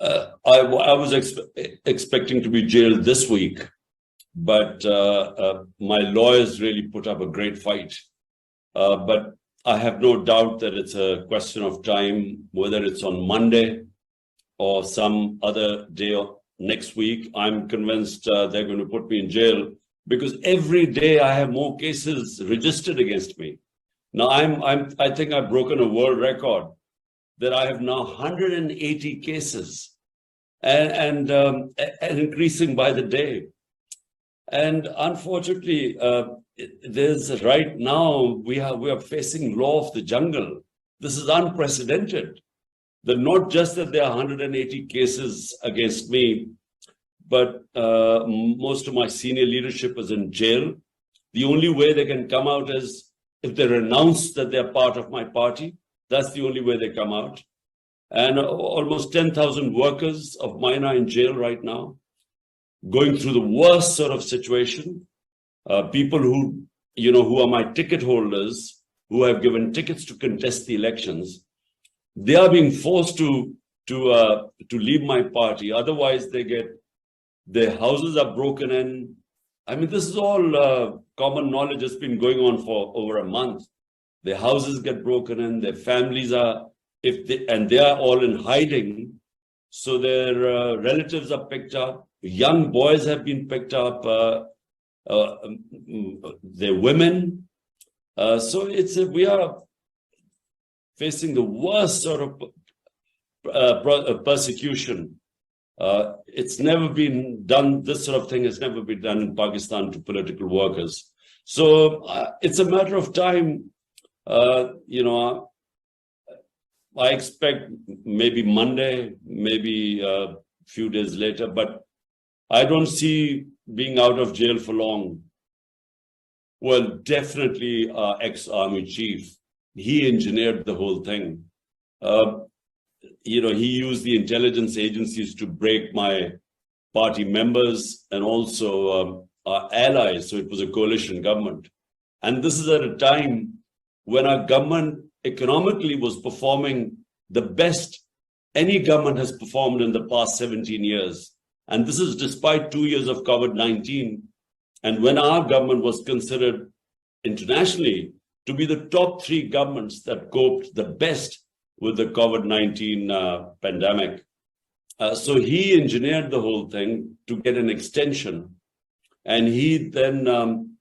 I was expecting to be jailed this week, but my lawyers really put up a great fight. But I have no doubt that it's a question of time, whether it's on Monday or some other day next week. I'm convinced they're going to put me in jail because every day I have more cases registered against me. Now I think I've broken a world record that I have now 180 cases and increasing by the day. And unfortunately, there's right now we are facing law of the jungle. This is unprecedented. That not just that there are 180 cases against me, but most of my senior leadership is in jail. The only way they can come out is if they renounce that they're part of my party. That's the only way they come out. And almost 10,000 workers of mine are in jail right now, going through the worst sort of situation. People who are my ticket holders, who have given tickets to contest the elections, they are being forced to leave my party. Otherwise, their houses are broken in. I mean, this is all common knowledge. It's been going on for over a month. Their houses get broken in. Their families are, and they are all in hiding. So their relatives are picked up. Young boys have been picked up. Their women. So we are facing the worst sort of persecution. It's never been done. This sort of thing has never been done in Pakistan to political workers. So it's a matter of time. I expect maybe Monday, maybe a few days later, but I don't see being out of jail for long. Well, definitely our ex-army chief, he engineered the whole thing. He used the intelligence agencies to break my party members and also our allies. So it was a coalition government. And this is at a time when our government economically was performing the best any government has performed in the past 17 years. And this is despite 2 years of COVID-19. And when our government was considered internationally to be the top 3 governments that coped the best with the COVID-19 pandemic. So he engineered the whole thing to get an extension. And he then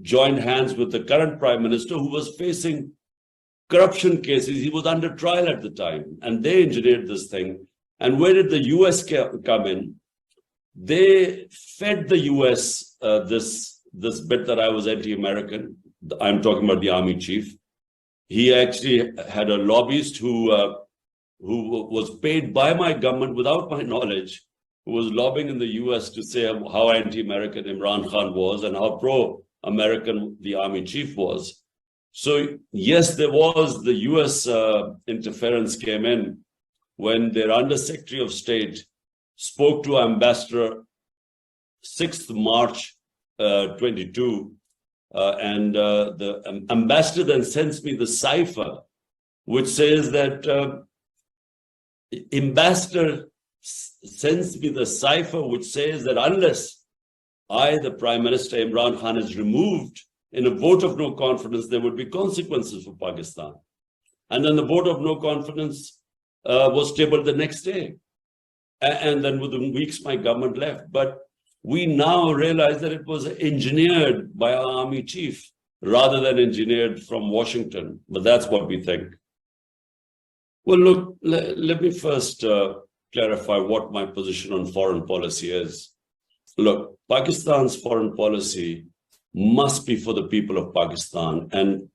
joined hands with the current prime minister, who was facing corruption cases. He was under trial at the time, and they engineered this thing. And where did the US come in? They fed the US this bit that I was anti-American. I'm talking about the army chief. He actually had a lobbyist who was paid by my government without my knowledge, who was lobbying in the US to say how anti-American Imran Khan was and how pro-American the army chief was. So yes, there was the US interference came in when their Undersecretary of State spoke to Ambassador 6th March 22. And the ambassador then sends me the cipher, which says that ambassador sends me the cipher, which says that unless the Prime Minister Imran Khan is removed in a vote of no confidence, there would be consequences for Pakistan. And then the vote of no confidence was tabled the next day. And then within weeks, my government left. But we now realize that it was engineered by our army chief rather than engineered from Washington. But that's what we think. Well, look, let me first clarify what my position on foreign policy is. Look, Pakistan's foreign policy must be for the people of Pakistan. And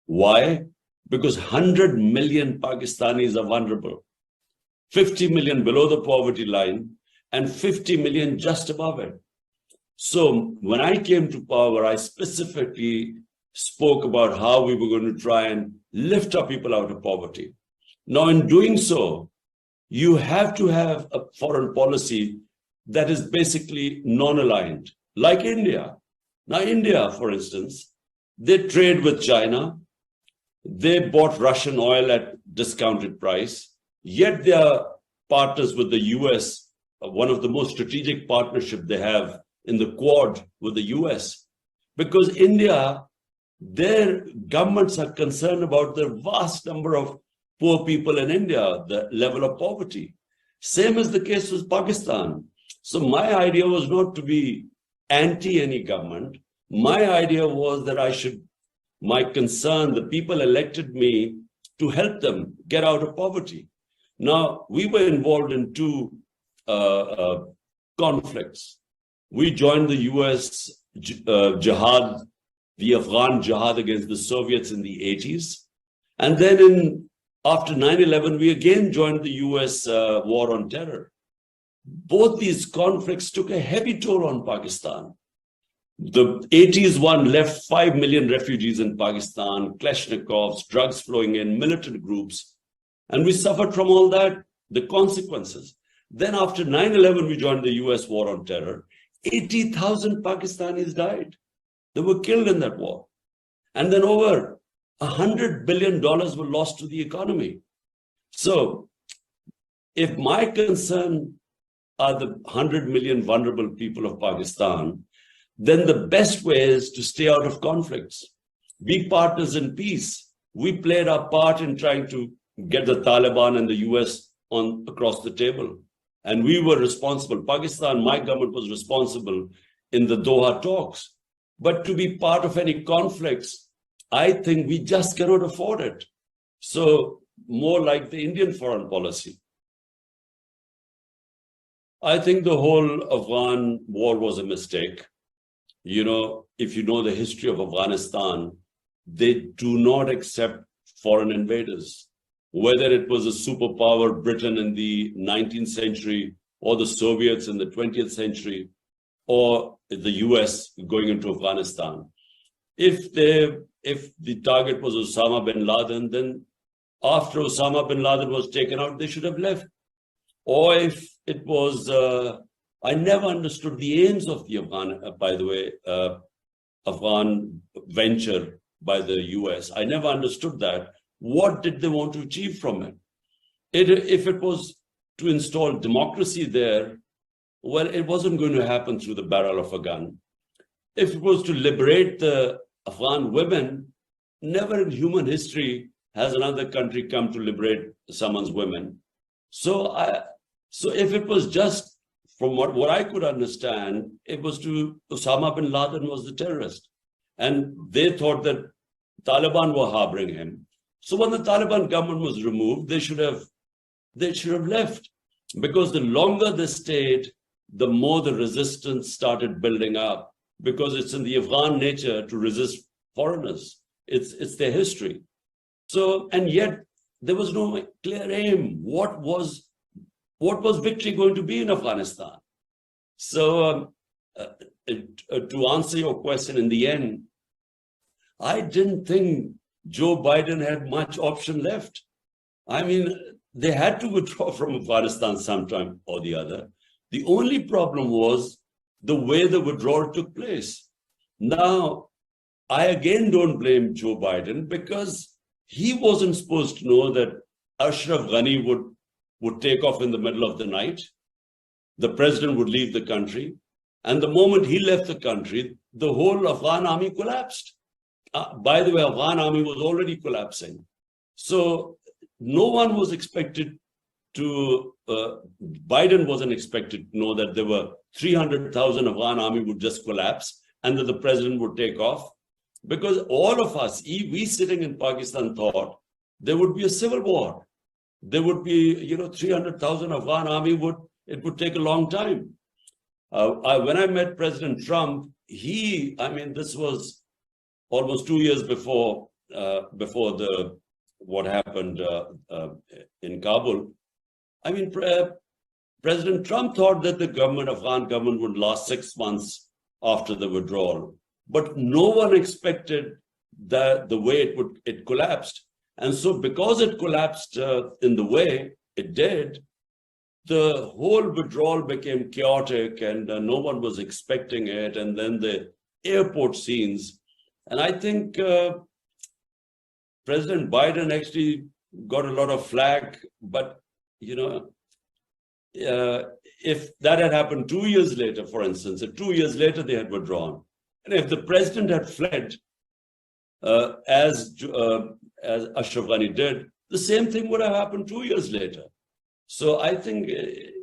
why? Because 100 million Pakistanis are vulnerable, 50 million below the poverty line, and 50 million just above it. So when I came to power, I specifically spoke about how we were going to try and lift our people out of poverty. Now, in doing so, you have to have a foreign policy that is basically non-aligned, like India. Now, India, for instance, they trade with China. They bought Russian oil at discounted price, yet they are partners with the US, one of the most strategic partnership they have in the Quad with the US. Because India, their governments are concerned about the vast number of poor people in India, the level of poverty. Same is the case with Pakistan. So my idea was not to be anti any government. My idea was that my concern, the people elected me to help them get out of poverty. Now, we were involved in two conflicts. We joined the US jihad, the Afghan jihad against the Soviets in the 80s. And then after 9/11, we again joined the US war on terror. Both these conflicts took a heavy toll on Pakistan. The 80s one left 5 million refugees in Pakistan, Kalashnikovs, drugs flowing in, militant groups. And we suffered from all that, the consequences. Then after 9/11, we joined the US war on terror. 80,000 Pakistanis died. They were killed in that war. And then over $100 billion were lost to the economy. So if my concern are the 100 million vulnerable people of Pakistan, then the best way is to stay out of conflicts. Be partners in peace. We played our part in trying to get the Taliban and the US across the table. And we were responsible. Pakistan, my government was responsible in the Doha talks. But to be part of any conflicts, I think we just cannot afford it. So more like the Indian foreign policy. I think the whole Afghan war was a mistake. You know, if you know the history of Afghanistan, they do not accept foreign invaders. Whether it was a superpower, Britain in the 19th century, or the Soviets in the 20th century, or the US going into Afghanistan. If the target was Osama bin Laden, then after Osama bin Laden was taken out, they should have left. Or if it was, I never understood the aims of the Afghan venture by the US. I never understood that. What did they want to achieve from it? If it was to install democracy there, well, it wasn't going to happen through the barrel of a gun. If it was to liberate the Afghan women, never in human history has another country come to liberate someone's women. So if it was just, from what I could understand, it was to Osama bin Laden was the terrorist. And they thought that Taliban were harboring him. So when the Taliban government was removed, they should have left, because the longer they stayed, the more the resistance started building up, because it's in the Afghan nature to resist foreigners. It's their history. So, and yet there was no clear aim. What was victory going to be in Afghanistan? So to answer your question, in the end, I didn't think Joe Biden had much option left. I mean, they had to withdraw from Afghanistan sometime or the other. The only problem was the way the withdrawal took place. Now, I again don't blame Joe Biden, because he wasn't supposed to know that Ashraf Ghani would take off in the middle of the night. The president would leave the country. And the moment he left the country, the whole Afghan army collapsed. By the way, Afghan army was already collapsing. So no one was expected to, Biden wasn't expected to know that there were 300,000 Afghan army would just collapse and that the president would take off. Because all of us, we sitting in Pakistan, thought there would be a civil war. There would be, 300,000 Afghan army it would take a long time. When I met President Trump, this was almost 2 years before what happened in Kabul. President Trump thought that the Afghan government would last 6 months after the withdrawal, but no one expected that the way it collapsed. And so because it collapsed in the way it did, the whole withdrawal became chaotic, and no one was expecting it. And then the airport scenes. And I think President Biden actually got a lot of flack, but, if that had happened 2 years later, for instance, if 2 years later they had withdrawn, and if the president had fled, as Ashraf Ghani did, the same thing would have happened 2 years later. So I think,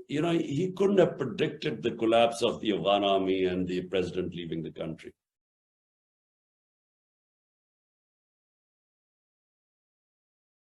he couldn't have predicted the collapse of the Afghan army and the president leaving the country.